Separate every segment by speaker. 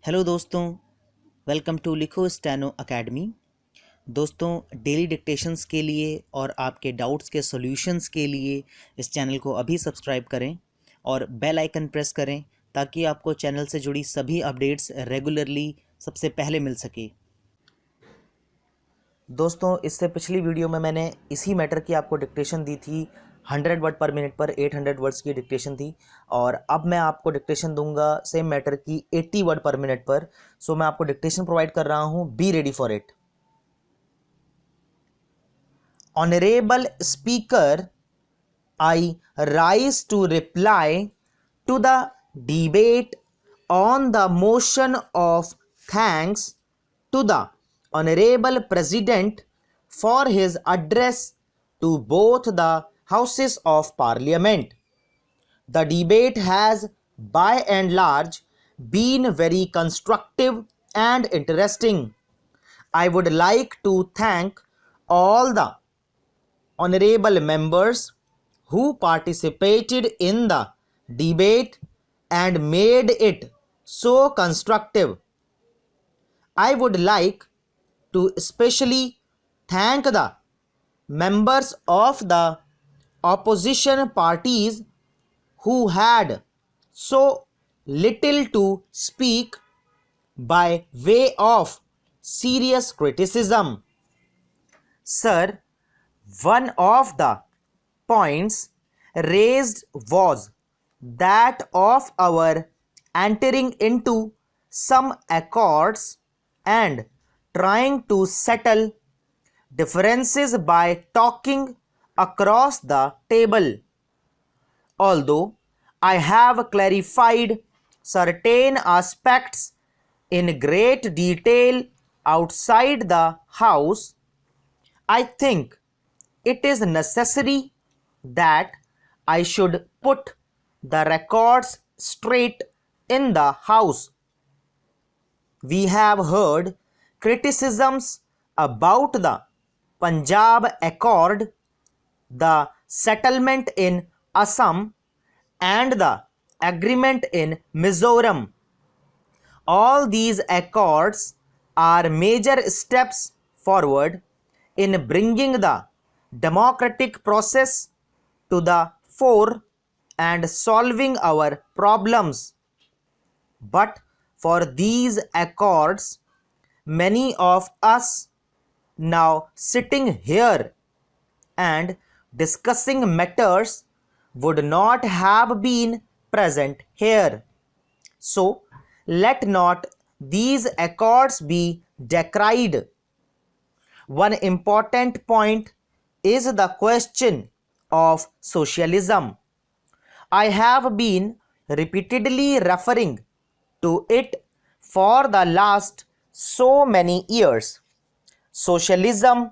Speaker 1: Hello दोस्तों, welcome to लिखो steno academy. दोस्तों, डेली डिक्टेशंस के लिए और आपके डाउट्स के सॉल्यूशंस के लिए इस चैनल को अभी सब्सक्राइब करें और बेल आइकन प्रेस करें ताकि आपको चैनल से जुड़ी सभी अपडेट्स रेगुलरली सबसे पहले मिल सके। दोस्तों, इससे पिछली वीडियो में मैंने इसी मैटर की आपको डिक्टेशन दी थी। 100 वर्ड पर मिनट पर 800 वर्ड्स की डिक्टेशन थी और अब मैं आपको डिक्टेशन दूंगा सेम मैटर की 80 वर्ड पर मिनट पर। सो मैं आपको डिक्टेशन प्रोवाइड कर रहा हूं, be ready for it. Honourable speaker, I rise to reply to the debate on the motion of thanks to the Honorable President for his address to both the Houses of Parliament. The debate has by and large been very constructive and interesting. I would like to thank all the honorable members who participated in the debate and made it so constructive. I would like to especially thank the members of the opposition parties who had so little to speak by way of serious criticism. Sir, one of the points raised was that of our entering into some accords and trying to settle differences by talking across the table. Although I have clarified certain aspects in great detail outside the House, I think it is necessary that I should put the records straight in the House. We have heard criticisms about the Punjab Accord, the settlement in Assam, and the agreement in Mizoram. All these accords are major steps forward in bringing the democratic process to the fore and solving our problems. But for these accords, many of us now sitting here and discussing matters would not have been present here. So let not these accords be decried. One important point is the question of socialism. I have been repeatedly referring to it for the last so many years. Socialism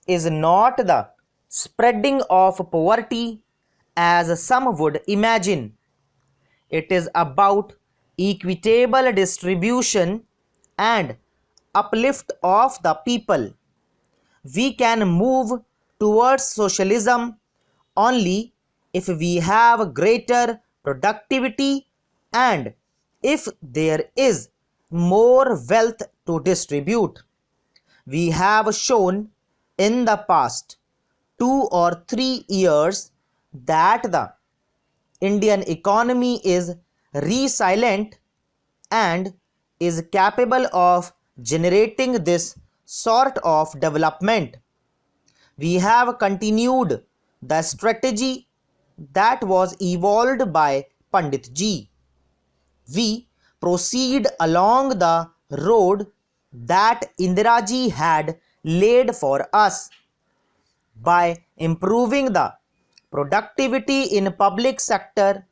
Speaker 1: is not the spreading of poverty as some would imagine. It is about equitable distribution and uplift of the people. We can move towards socialism only if we have greater productivity and if there is more wealth to distribute. We have shown in the past 2 or 3 years that the Indian economy is resilient and is capable of generating this sort of development. We have continued the strategy that was evolved by Pandit Ji. We proceed along the road that Indira Ji had laid for us by improving the productivity in public sector,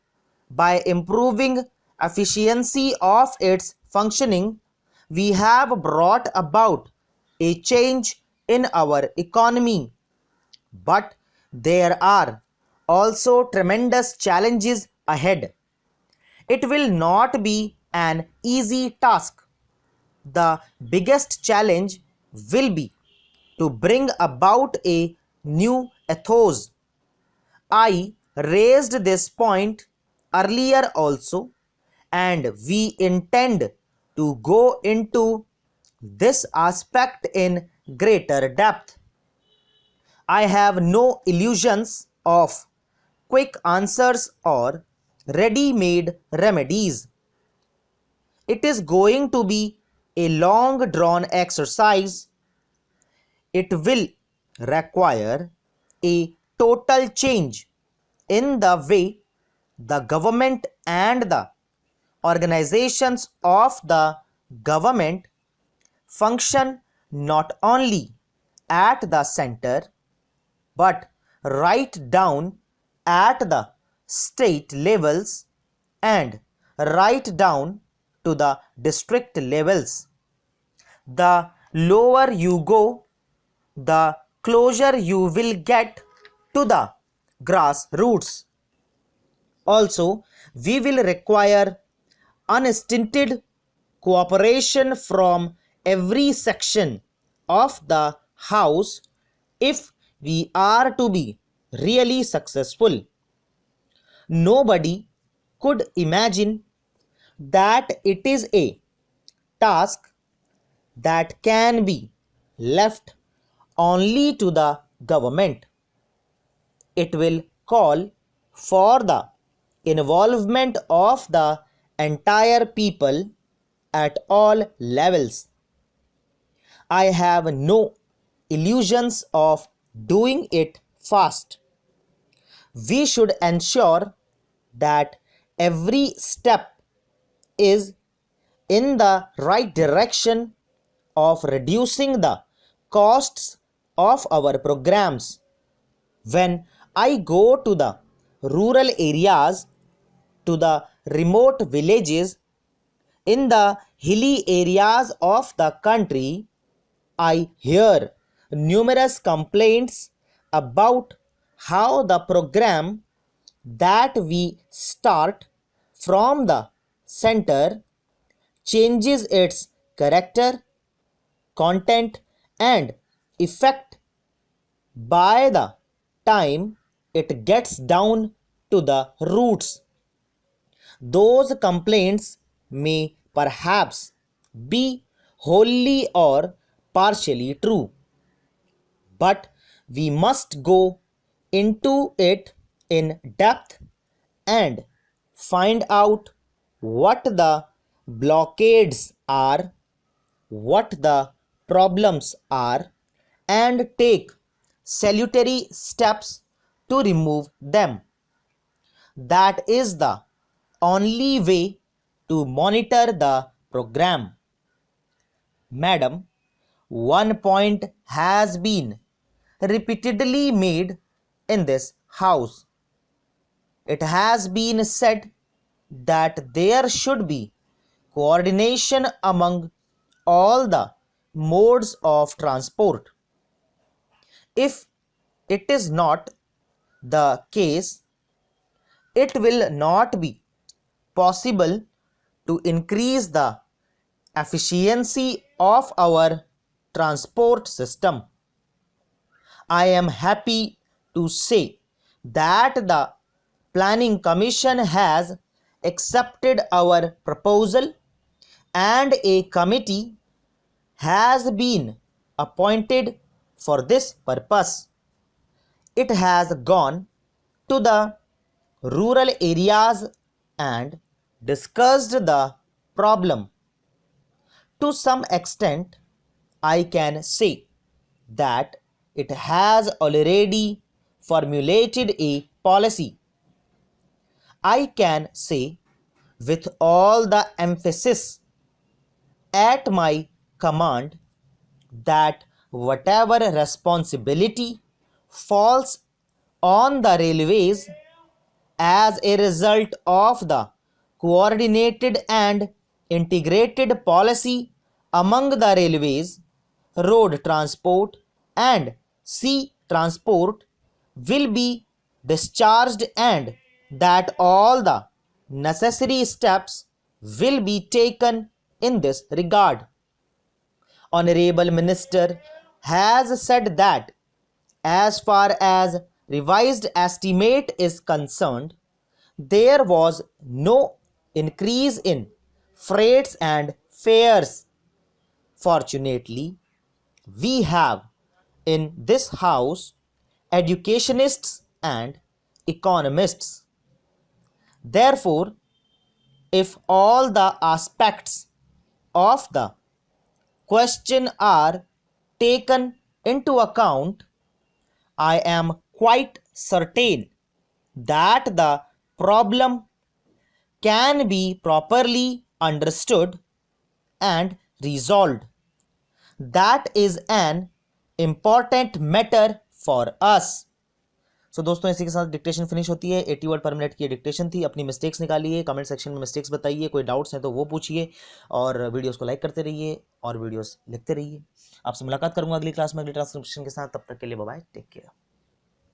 Speaker 1: by improving efficiency of its functioning. We have brought about a change in our economy. But there are also tremendous challenges ahead. It will not be an easy task. The biggest challenge will be to bring about a new ethos. I raised this point earlier also, and we intend to go into this aspect in greater depth. I have no illusions of quick answers or ready-made remedies. It is going to be a long drawn exercise. It will require a total change in the way the government and the organizations of the government function, not only at the center but right down at the state levels and right down to the district levels. The lower you go, the closer you will get to the grassroots. Also, we will require unstinted cooperation from every section of the house if we are to be really successful. Nobody could imagine that it is a task that can be left only to the government. It will call for the involvement of the entire people at all levels. I have no illusions of doing it fast. We should ensure that every step is in the right direction of reducing the costs of our programs. When I go to the rural areas, to the remote villages, in the hilly areas of the country, I hear numerous complaints about how the program that we start from the center changes its character, content, and effect by the time it gets down to the roots. Those complaints may perhaps be wholly or partially true, but we must go into it in depth and find out what the blockades are, what the problems are, and take salutary steps to remove them. That is the only way to monitor the program. Madam, one point has been repeatedly made in this house. It has been said that there should be coordination among all the modes of transport. If it is not the case, it will not be possible to increase the efficiency of our transport system. I am happy to say that the Planning Commission has accepted our proposal and a committee has been appointed for this purpose. It has gone to the rural areas and discussed the problem. To some extent, I can say that it has already formulated a policy. I can say with all the emphasis at my command that whatever responsibility falls on the railways as a result of the coordinated and integrated policy among the railways, road transport, and sea transport will be discharged, and that all the necessary steps will be taken in this regard. Honorable Minister has said that as far as revised estimate is concerned, there was no increase in freights and affairs. Fortunately, we have in this house educationists and economists. Therefore, if all the aspects of the question are taken into account, I am quite certain that the problem can be properly understood and resolved. That is an important matter for us. सो दोस्तों इसी के साथ dictation finish होती है। 80 word पर minute की dictation थी। अपनी मिस्टेक्स निकालिए, कमेंट सेक्शन में मिस्टेक्स बताइए, कोई डाउट्स हैं तो वो पूछिए, और वीडियोस को लाइक करते रहिए और वीडियोस लिखते रहिए। आपसे मुलाकात करूंगा अगली क्लास में अगली ट्रांसक्रिप्शन के साथ। तब तक के लिए बाय बाय, टेक केयर।